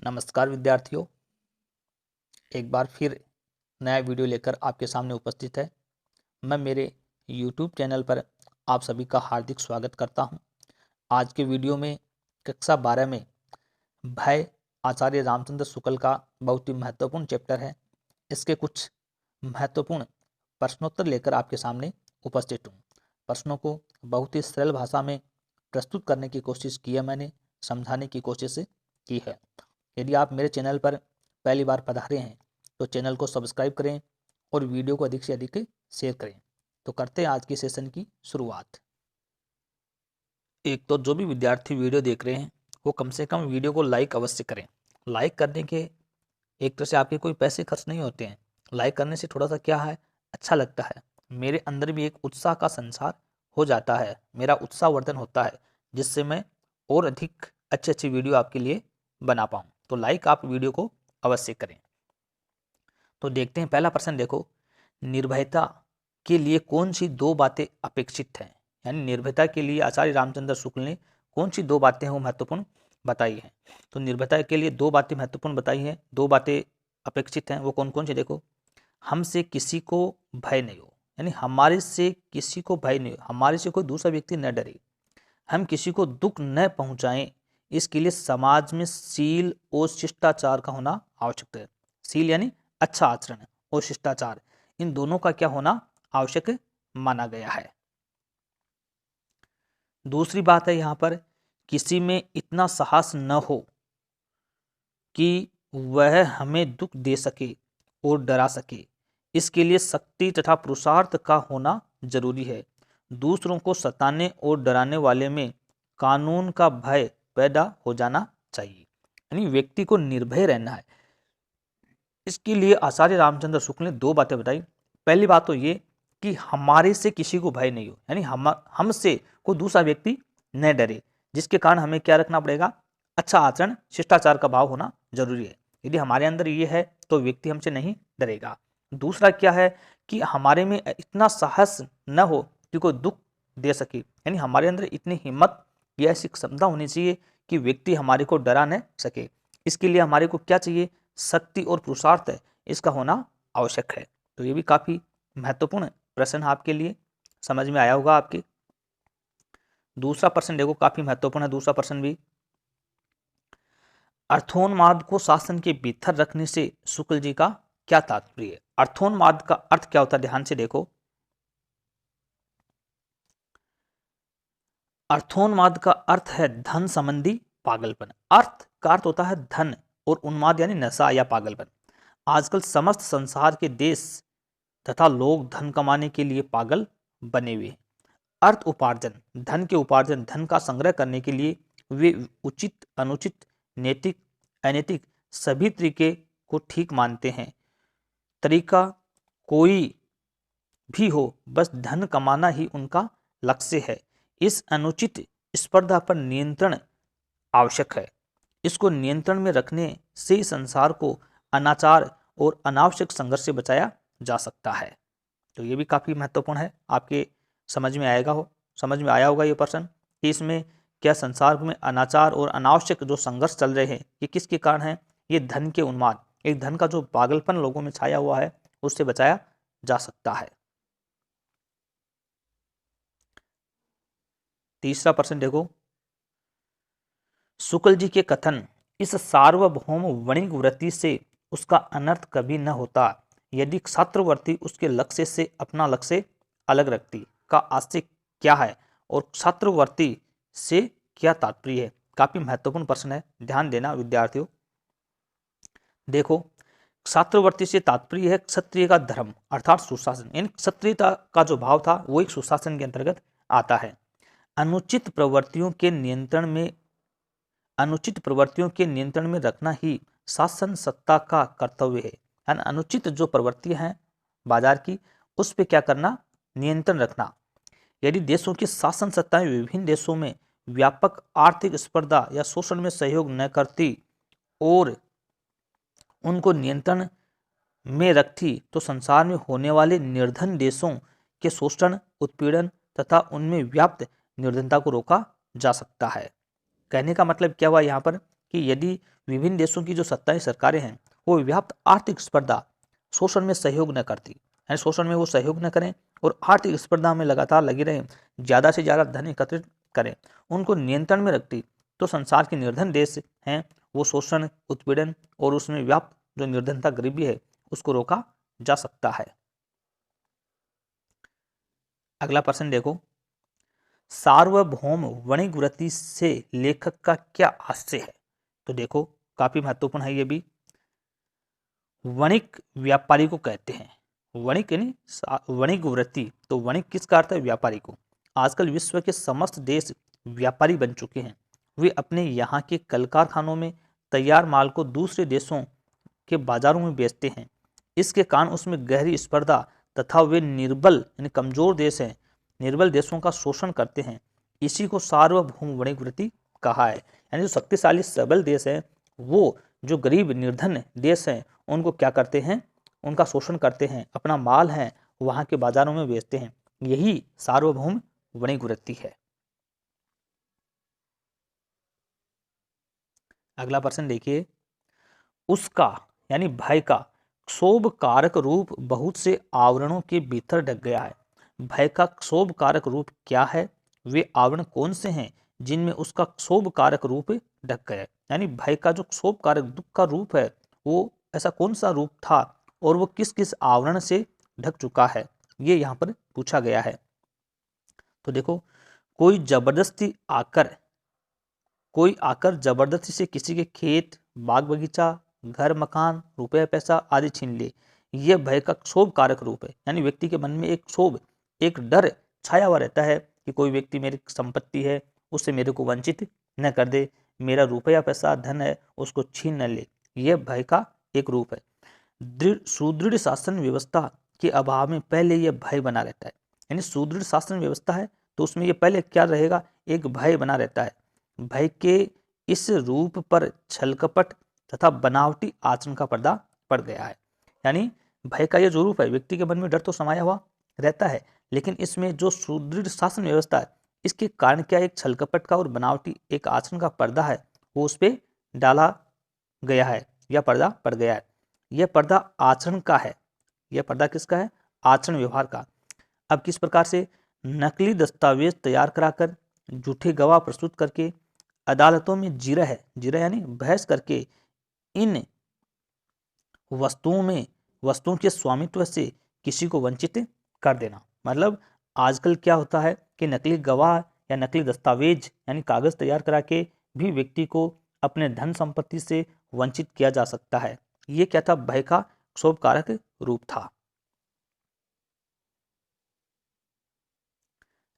नमस्कार विद्यार्थियों, एक बार फिर नया वीडियो लेकर आपके सामने उपस्थित है। मैं मेरे YouTube चैनल पर आप सभी का हार्दिक स्वागत करता हूं। आज के वीडियो में कक्षा 12 में भय आचार्य रामचंद्र शुक्ल का बहुत ही महत्वपूर्ण चैप्टर है। इसके कुछ महत्वपूर्ण प्रश्नोत्तर लेकर आपके सामने उपस्थित हूँ। प्रश्नों को बहुत ही सरल भाषा में प्रस्तुत करने की कोशिश की है, मैंने समझाने की कोशिश की है। यदि आप मेरे चैनल पर पहली बार पधारे हैं तो चैनल को सब्सक्राइब करें और वीडियो को अधिक से अधिक शेयर करें। तो करते हैं आज की सेशन की शुरुआत। एक तो जो भी विद्यार्थी वीडियो देख रहे हैं वो कम से कम वीडियो को लाइक अवश्य करें। लाइक करने के एक तरह से आपके कोई पैसे खर्च नहीं होते हैं। लाइक करने से थोड़ा सा क्या है, अच्छा लगता है। मेरे अंदर भी एक उत्साह का संचार हो जाता है, मेरा उत्साहवर्धन होता है, जिससे मैं और अधिक अच्छी अच्छी वीडियो आपके लिए बना पाऊँ। तो लाइक आप वीडियो को अवश्य करें। तो देखते हैं पहला प्रश्न, देखो, निर्भयता के लिए कौन सी दो बातें अपेक्षित हैं। यानी निर्भयता के लिए आचार्य रामचंद्र शुक्ल ने कौन सी दो बातें हैं वो महत्वपूर्ण बताई हैं। तो निर्भयता के लिए दो बातें महत्वपूर्ण बताई हैं, दो बातें अपेक्षित हैं। वो कौन कौन सी, देखो, हमसे किसी को भय नहीं हो, यानी हमारे से किसी को भय नहीं हो, हमारे से कोई दूसरा व्यक्ति न डरे, हम किसी को दुख न पहुंचाएं, इसके लिए समाज में शील और शिष्टाचार का होना आवश्यक है। शील यानी अच्छा आचरण और शिष्टाचार, इन दोनों का क्या होना आवश्यक माना गया है। दूसरी बात है यहाँ पर, किसी में इतना साहस न हो कि वह हमें दुख दे सके और डरा सके, इसके लिए शक्ति तथा पुरुषार्थ का होना जरूरी है। दूसरों को सताने और डराने वाले में कानून का भय पैदा हो जाना चाहिए, यानी व्यक्ति को निर्भय रहना है। इसके लिए आचार्य रामचंद्र शुक्ल ने दो बातें बताई। पहली बात तो ये कि हमारे से किसी को भय नहीं हो, यानी हमसे कोई दूसरा व्यक्ति न डरे, जिसके कारण हमें क्या रखना पड़ेगा, अच्छा आचरण शिष्टाचार का भाव होना जरूरी है। यदि हमारे अंदर ये है तो व्यक्ति हमसे नहीं डरेगा। दूसरा क्या है कि हमारे में इतना साहस न हो कि कोई दुख दे सके, यानी हमारे अंदर इतनी हिम्मत या ऐसी क्षमता होनी चाहिए कि व्यक्ति हमारे को डरा न सके। इसके लिए हमारे को क्या चाहिए, शक्ति और पुरुषार्थ है, इसका होना आवश्यक है। तो ये भी काफी महत्वपूर्ण प्रश्न आपके लिए, समझ में आया होगा आपके। दूसरा प्रश्न देखो, काफी महत्वपूर्ण है दूसरा प्रश्न भी। अर्थोन्माद को शासन के भीतर रखने से शुक्ल जी का क्या तात्पर्य है। अर्थोन्माद का अर्थ क्या होता है, ध्यान से देखो। अर्थोन्माद का अर्थ है धन संबंधी पागलपन। अर्थ का अर्थ होता है धन और उन्माद यानी नशा या पागलपन। आजकल समस्त संसार के देश तथा लोग धन कमाने के लिए पागल बने हुए हैं। अर्थ उपार्जन, धन के उपार्जन, धन का संग्रह करने के लिए वे उचित अनुचित नैतिक अनैतिक सभी तरीके को ठीक मानते हैं। तरीका कोई भी हो, बस धन कमाना ही उनका लक्ष्य है। इस अनुचित स्पर्धा पर नियंत्रण आवश्यक है। इसको नियंत्रण में रखने से संसार को अनाचार और अनावश्यक संघर्ष से बचाया जा सकता है। तो ये भी काफी महत्वपूर्ण है, आपके समझ में आया होगा ये प्रश्न कि इसमें क्या संसार में अनाचार और अनावश्यक जो संघर्ष चल रहे हैं ये किसके कारण है, ये धन के उन्माद, एक धन का जो पागलपन लोगों में छाया हुआ है उससे बचाया जा सकता है। तीसरा प्रश्न देखो, शुक्ल जी के कथन, इस सार्वभौम वणिक वृत्ति से उसका अनर्थ कभी न होता यदि छात्रवृत्ति उसके लक्ष्य से अपना लक्ष्य अलग रखती, का आशय क्या है और छात्रवृत्ति से क्या तात्पर्य है। काफी महत्वपूर्ण प्रश्न है, ध्यान देना विद्यार्थियों। देखो, छात्रवृत्ति से तात्पर्य है क्षत्रिय का धर्म अर्थात सुशासन, यानी क्षत्रियता का जो भाव था वो एक सुशासन के अंतर्गत आता है। अनुचित प्रवृत्तियों के नियंत्रण में रखना ही शासन सत्ता का कर्तव्य है। यानी अनुचित जो प्रवृत्तियां हैं बाजार की, उस पे क्या करना, नियंत्रण रखना। यदि देशों की शासन सत्ताएं विभिन्न देशों में व्यापक आर्थिक स्पर्धा या शोषण में सहयोग न करती और उनको नियंत्रण में रखती तो संसार में होने वाले निर्धन देशों के शोषण, उत्पीड़न तथा उनमें व्याप्त निर्धनता को रोका जा सकता है। कहने का मतलब क्या हुआ यहाँ पर कि यदि विभिन्न देशों की जो सत्ताएं सरकारें हैं वो व्याप्त आर्थिक स्पर्धा शोषण में सहयोग न करती, यानी शोषण में वो सहयोग न करें और आर्थिक स्पर्धा में लगातार लगी रहें, ज़्यादा से ज़्यादा धन एकत्रित करें, उनको नियंत्रण में रखती, तो संसार के निर्धन देश हैं वो शोषण, उत्पीड़न और उसमें व्याप्त जो निर्धनता, गरीबी है उसको रोका जा सकता है। अगला प्रश्न देखो, सार्वभौम वणिक वृत्ति से लेखक का क्या आशय है? तो देखो काफी महत्वपूर्ण है ये भी। वणिक व्यापारी को कहते हैं, वणिक यानी वणिक वृत्ति, तो वणिक किसका अर्थ है? व्यापारी को। आजकल विश्व के समस्त देश व्यापारी बन चुके हैं, वे अपने यहाँ के कल कारखानों में तैयार माल को दूसरे देशों के बाजारों में बेचते हैं। इसके कारण उसमें गहरी स्पर्धा तथा वे निर्बल यानी कमजोर देश हैं, निर्बल देशों का शोषण करते हैं। इसी को सार्वभौम वणिक वृत्ति कहा है, यानी जो शक्तिशाली सबल देश है वो जो गरीब निर्धन देश हैं उनको क्या करते हैं? उनका शोषण करते हैं, अपना माल है वहां के बाजारों में बेचते हैं। यही सार्वभौम वणिक वृत्ति है। अगला प्रश्न देखिए, उसका यानी भय का क्षोभ कारक रूप बहुत से आवरणों के भीतर ढक गया है। भय का क्षोभ कारक रूप क्या है? वे आवरण कौन से हैं जिनमें उसका क्षोभ कारक रूप ढक गया है? यानी भय का जो क्षोभ कारक दुख का रूप है वो ऐसा कौन सा रूप था और वो किस किस आवरण से ढक चुका है, ये यहाँ पर पूछा गया है। तो देखो, कोई आकर जबरदस्ती से किसी के खेत, बाग बगीचा, घर, मकान, रुपया, पैसा आदि छीन ले, यह भय का क्षोभ कारक रूप है। यानी व्यक्ति के मन में एक क्षोभ, एक डर छाया हुआ रहता है कि कोई व्यक्ति मेरी संपत्ति है उससे मेरे को वंचित न कर दे, मेरा रुपया, पैसा, धन है उसको छीन न ले, यह भय का एक रूप है। सुदृढ़ शासन व्यवस्था के अभाव में पहले यह भय बना रहता है, यानी सुदृढ़ शासन व्यवस्था है तो उसमें यह पहले क्या रहेगा? एक भय बना रहता है। भय के इस रूप पर छलकपट तथा बनावटी आचरण का पर्दा पड़ गया है। यानी भय का यह जो रूप है, व्यक्ति के मन में डर तो समाया हुआ रहता है, लेकिन इसमें जो सुदृढ़ शासन व्यवस्था है इसके कारण क्या एक छलकपट का और बनावटी एक आचरण का पर्दा है वो उस पर डाला गया है या पर्दा पड़ गया है। यह पर्दा आचरण का है। यह पर्दा किसका है? आचरण व्यवहार का। अब किस प्रकार से? नकली दस्तावेज तैयार कराकर, झूठे गवाह प्रस्तुत करके, अदालतों में जिरह यानी बहस करके इन वस्तुओं के स्वामित्व से किसी को वंचित कर देना। मतलब आजकल क्या होता है कि नकली गवाह या नकली दस्तावेज यानी कागज तैयार करा के भी व्यक्ति को अपने धन संपत्ति से वंचित किया जा सकता है। ये क्या था? भय का क्षोभ कारक रूप था।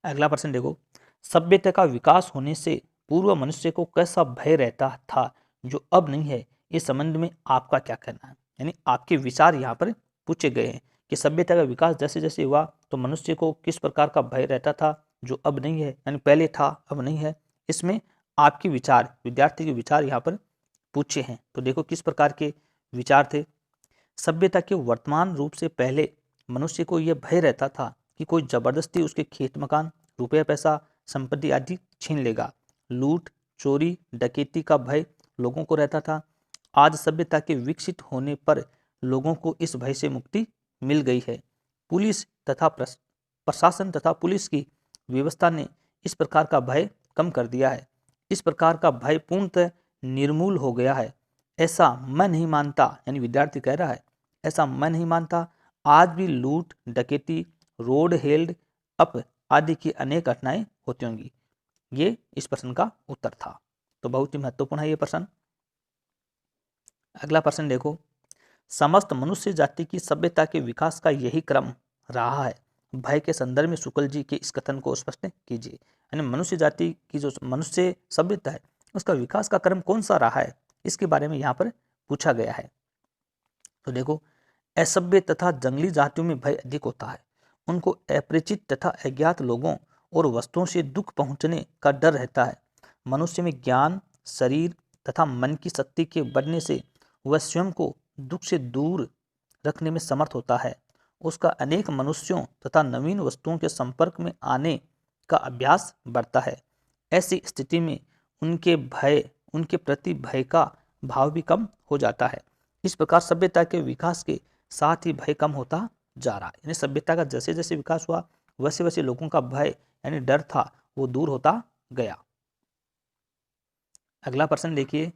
अगला प्रश्न देखो, सभ्यता का विकास होने से पूर्व मनुष्य को कैसा भय रहता था जो अब नहीं है, इस संबंध में आपका क्या कहना है? यानी आपके विचार यहाँ पर पूछे गए हैं कि सभ्यता का विकास जैसे जैसे हुआ तो मनुष्य को किस प्रकार का भय रहता था जो अब नहीं है, यानी पहले था अब नहीं है। इसमें आपके विचार, विद्यार्थी के विचार यहाँ पर पूछे हैं। तो देखो किस प्रकार के विचार थे। सभ्यता के वर्तमान रूप से पहले मनुष्य को यह भय रहता था कि कोई जबरदस्ती उसके खेत, मकान, रुपया, पैसा, संपत्ति आदि छीन लेगा। लूट, चोरी, डकैती का भय लोगों को रहता था। आज सभ्यता के विकसित होने पर लोगों को इस भय से मुक्ति मिल गई है। पुलिस तथा प्रशासन तथा पुलिस की व्यवस्था ने इस प्रकार का भय कम कर दिया है। इस प्रकार का भय पूर्णतः निर्मूल हो गया है। ऐसा मैं नहीं मानता, यानी विद्यार्थी कह रहा है, ऐसा मैं नहीं मानता। आज भी लूट, डकैती, रोड हेल्ड अप आदि की अनेक घटनाएं होती होंगी। ये इस प्रश्न का उत्तर था। तो बहुत ही महत्वपूर्ण है ये प्रश्न। अगला प्रश्न देखो, समस्त मनुष्य जाति की सभ्यता के विकास का यही क्रम रहा है। भय के संदर्भ में शुक्ल जी के इस कथन को स्पष्ट कीजिए। यानी मनुष्य जाति की जो मनुष्य सभ्यता है उसका विकास का क्रम कौन सा रहा है, इसके बारे में यहाँ पर पूछा गया है। तो देखो, असभ्य तथा जंगली जातियों में भय अधिक होता है। उनको अपरिचित तथा अज्ञात लोगों और वस्तुओं से दुख पहुंचने का डर रहता है। मनुष्य में ज्ञान, शरीर तथा मन की शक्ति के बढ़ने से वह स्वयं को दुख से दूर रखने में समर्थ होता है। उसका अनेक मनुष्यों तथा नवीन वस्तुओं के संपर्क में आने का अभ्यास बढ़ता है। ऐसी स्थिति में उनके प्रति भय का भाव भी कम हो जाता है। इस प्रकार सभ्यता के विकास के साथ ही भय कम होता जा रहा है। यानी सभ्यता का जैसे जैसे विकास हुआ वैसे वैसे लोगों का भय यानी डर था वो दूर होता गया। अगला प्रश्न देखिए,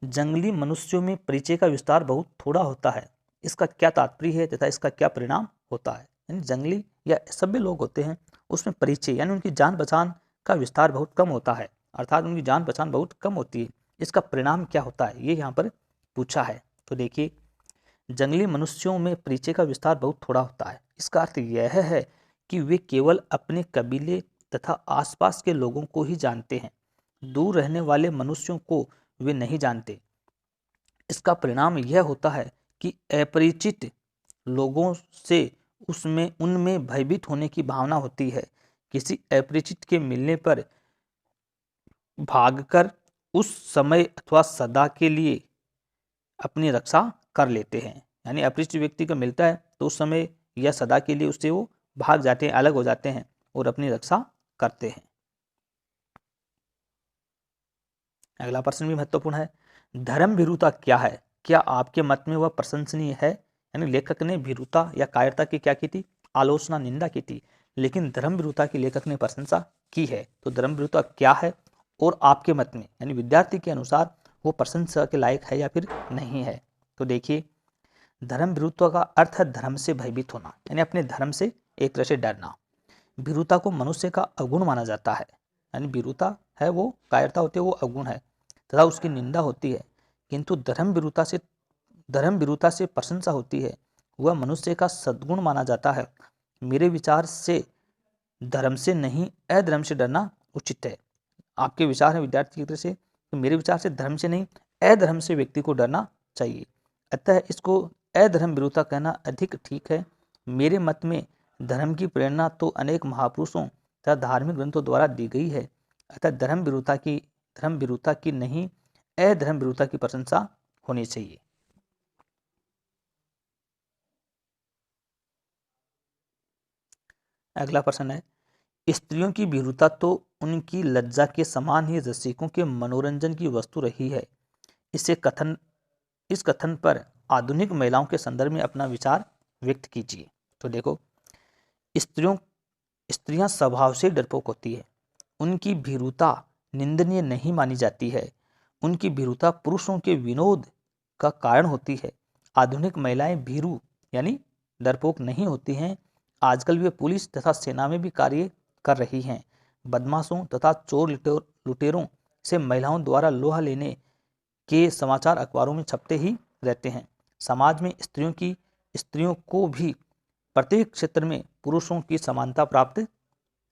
जंगली मनुष्यों में परिचय का विस्तार बहुत थोड़ा होता है, इसका क्या तात्पर्य है तथा इसका क्या परिणाम होता है। यानी जंगली या सभ्य लोग होते हैं उसमें परिचय यानी उनकी जान पहचान का विस्तार बहुत कम होता है, अर्थात उनकी जान पहचान बहुत कम होती है। इसका परिणाम क्या होता है ये यहाँ पर पूछा है। तो देखिए, जंगली मनुष्यों में परिचय का विस्तार बहुत थोड़ा होता है। इसका अर्थ यह है कि वे केवल अपने कबीले तथा आसपास के लोगों को ही जानते हैं, दूर रहने वाले मनुष्यों को वे नहीं जानते। इसका परिणाम यह होता है कि अपरिचित लोगों से उनमें भयभीत होने की भावना होती है। किसी अपरिचित के मिलने पर भागकर उस समय अथवा सदा के लिए अपनी रक्षा कर लेते हैं। यानी अपरिचित व्यक्ति को मिलता है तो उस समय या सदा के लिए उससे वो भाग जाते हैं, अलग हो जाते हैं और अपनी रक्षा करते हैं। अगला प्रश्न भी महत्वपूर्ण है, धर्म भीरुता क्या है, क्या आपके मत में वह प्रशंसनीय है। यानी लेखक ने भीरुता या कायरता की क्या की थी, आलोचना निंदा की थी, लेकिन धर्म भीरुता की लेखक ने प्रशंसा की है। तो धर्म भीरुता क्या है और आपके मत में यानी विद्यार्थी के अनुसार वो प्रशंसा के लायक है या फिर नहीं है। तो देखिए, धर्म भीरुता का अर्थ है धर्म से भयभीत होना, यानी अपने धर्म से एक तरह से डरना। भीरुता को मनुष्य का अवगुण माना जाता है, यानी भीरुता है वो कायरता होती है वो अवगुण है तथा उसकी निंदा होती है, किंतु धर्म भीरुता से प्रशंसा होती है, वह मनुष्य का सद्गुण माना जाता है। मेरे विचार से धर्म से नहीं अधर्म से डरना उचित है। आपके विचार है विद्यार्थी की तरफ से, तो मेरे विचार से धर्म से नहीं अधर्म से व्यक्ति को डरना चाहिए, अतः इसको अधर्म भीरुता कहना अधिक ठीक है। मेरे मत में धर्म की प्रेरणा तो अनेक महापुरुषों तथा धार्मिक ग्रंथों द्वारा दी गई है, अतः धर्म भीरुता की नहीं अधर्म भीरुता की प्रशंसा होनी चाहिए। अगला प्रश्न है, स्त्रियों की भीरुता तो उनकी लज्जा के समान ही रसिकों के मनोरंजन की वस्तु रही है। इस कथन पर आधुनिक महिलाओं के संदर्भ में अपना विचार व्यक्त कीजिए। तो देखो, स्त्रियां स्वभाव से डरपोक होती है, उनकी भीरुता निंदनीय नहीं मानी जाती है, उनकी भीरुता पुरुषों के विनोद का कारण होती है। आधुनिक महिलाएं भीरु यानी डरपोक नहीं होती हैं। आजकल वे पुलिस तथा सेना में भी कार्य कर रही हैं। बदमाशों तथा चोर लुटेरों से महिलाओं द्वारा लोहा लेने के समाचार अखबारों में छपते ही रहते हैं। समाज में स्त्रियों को भी प्रत्येक क्षेत्र में पुरुषों की समानता प्राप्त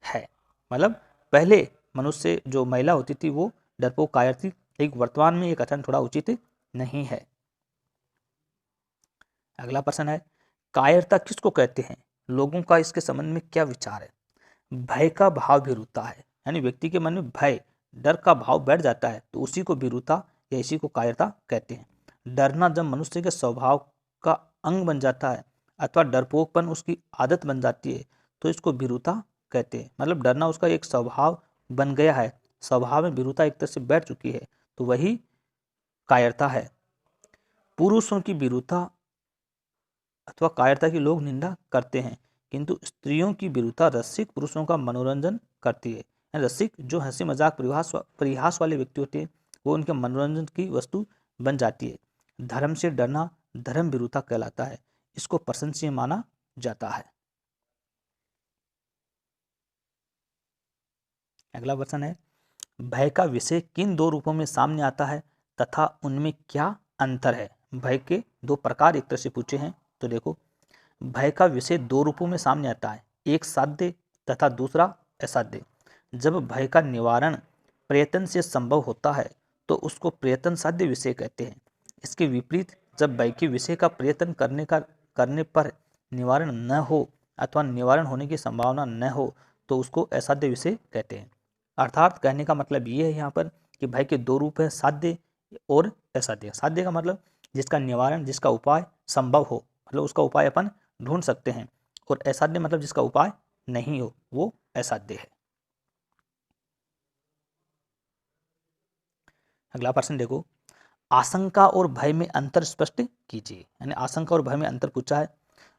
है। मतलब पहले मनुष्य जो महिला होती थी वो डरपोक कायर थी, लेकिन वर्तमान में ये कथन थोड़ा उचित नहीं है। अगला प्रश्न है, कायरता किसको कहते हैं, लोगों का इसके संबंध में क्या विचार है। भय का भाव भीरुता है, यानी व्यक्ति के मन में भय डर का भाव बैठ जाता है तो उसी को भीरुता या इसी को कायरता कहते हैं। डरना जब मनुष्य के स्वभाव का अंग बन जाता है अथवा डरपोकपन उसकी आदत बन जाती है तो इसको भीरुता कहते हैं। मतलब डरना उसका एक स्वभाव बन गया है, स्वभाव में भीरुता एक तरह से बैठ चुकी है तो वही कायरता है। पुरुषों की भीरुता अथवा कायरता की लोग निंदा करते हैं, किंतु स्त्रियों की भीरुता रसिक पुरुषों का मनोरंजन करती है। रसिक जो हंसी मजाक परिहास वाले व्यक्ति होते हैं वो उनके मनोरंजन की वस्तु बन जाती है। धर्म से डरना धर्म भीरुता कहलाता है, इसको प्रशंसनीय माना जाता है। अगला प्रश्न है, भय का विषय किन दो रूपों में सामने आता है तथा उनमें क्या अंतर है। भय के दो प्रकार एक तरह से पूछे हैं। तो देखो, भय का विषय दो रूपों में सामने आता है, एक साध्य तथा दूसरा असाध्य। जब भय का निवारण प्रयत्न से संभव होता है तो उसको प्रयत्न साध्य विषय कहते हैं। इसके विपरीत जब भय के विषय का प्रयत्न करने पर निवारण न हो अथवा निवारण होने की संभावना न हो तो उसको असाध्य विषय कहते हैं। अर्थात कहने का मतलब ये है यहाँ पर कि भय के दो रूप है, साध्य और असाध्य। साध्य का मतलब जिसका निवारण जिसका उपाय संभव हो, मतलब उसका उपाय अपन ढूंढ सकते हैं, और असाध्य मतलब जिसका उपाय नहीं हो वो असाध्य है। अगला प्रश्न देखो, आशंका और भय में अंतर स्पष्ट कीजिए। यानी आशंका और भय में अंतर पूछा है।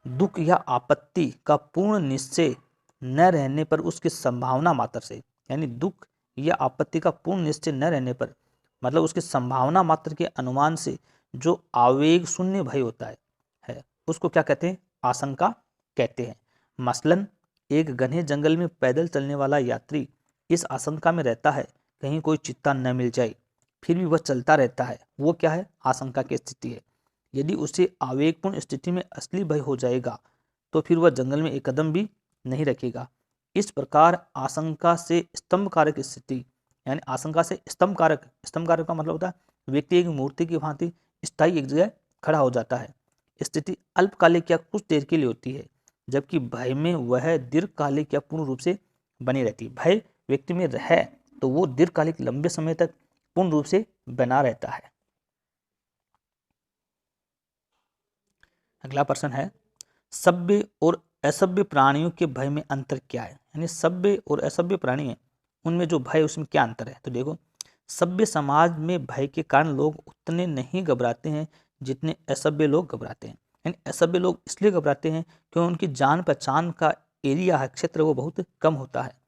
दुख या आपत्ति का पूर्ण निश्चय न रहने पर उसकी संभावना मात्र से, यानी दुख या आपत्ति का पूर्ण निश्चय न रहने पर मतलब उसकी संभावना मात्र के अनुमान से जो आवेग शून्य भय होता है उसको क्या कहते हैं? आशंका कहते हैं। मसलन एक घने जंगल में पैदल चलने वाला यात्री इस आशंका में रहता है कहीं कोई चित्ता न मिल जाए, फिर भी वह चलता रहता है। वो क्या है? आशंका की स्थिति है। यदि उसे आवेगपूर्ण स्थिति में असली भय हो जाएगा तो फिर वह जंगल में एक कदम भी नहीं रखेगा। इस प्रकार आशंका से स्तंभ कारक स्थिति, यानी आशंका से स्तंभ कारक का मतलब होता है व्यक्ति एक मूर्ति की भांति स्थायी एक जगह खड़ा हो जाता है। स्थिति अल्पकालिक या कुछ देर के लिए होती है, जबकि भय में वह दीर्घकालिक या पूर्ण रूप से बनी रहती है। भय व्यक्ति में है तो वो दीर्घकालिक लंबे समय तक पूर्ण रूप से बना रहता है। अगला प्रश्न है, सभ्य और असभ्य प्राणियों के भय में अंतर क्या है? यानी सभ्य और असभ्य प्राणी है उनमें जो भय उसमें क्या अंतर है? तो देखो, सभ्य समाज में भय के कारण लोग उतने नहीं घबराते हैं जितने असभ्य लोग घबराते हैं। यानी असभ्य लोग इसलिए घबराते हैं क्योंकि उनकी जान पहचान का एरिया है, क्षेत्र वो बहुत कम होता है।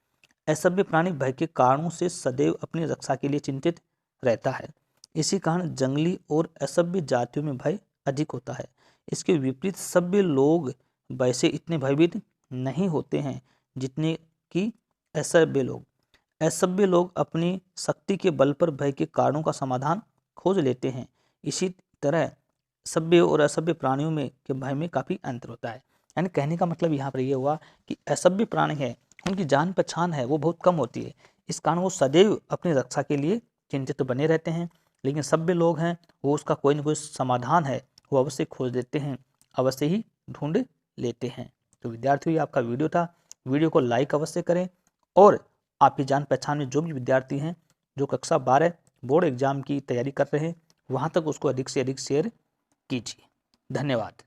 असभ्य प्राणी भय के कारणों से सदैव अपनी रक्षा के लिए चिंतित रहता है। इसी कारण जंगली और असभ्य जातियों में भय अधिक होता है। इसके विपरीत सभ्य लोग भय से इतने भयभीत नहीं होते हैं जितने कि असभ्य लोग। असभ्य लोग अपनी शक्ति के बल पर भय के कारणों का समाधान खोज लेते हैं। इसी तरह सभ्य और असभ्य प्राणियों में के भय में काफी अंतर होता है। यानी कहने का मतलब यहाँ पर यह हुआ कि असभ्य प्राणी है उनकी जान पहचान है वो बहुत कम होती है, इस कारण वो सदैव अपनी रक्षा के लिए चिंतित बने रहते हैं। लेकिन सभ्य लोग हैं वो उसका कोई ना कोई समाधान है वो अवश्य खोज लेते हैं, अवश्य ही ढूंढ लेते हैं। तो विद्यार्थियों, ये आपका वीडियो था। वीडियो को लाइक अवश्य करें और आपकी जान पहचान में जो भी विद्यार्थी हैं जो कक्षा 12 बोर्ड एग्जाम की तैयारी कर रहे हैं वहाँ तक उसको अधिक से अधिक शेयर कीजिए। धन्यवाद।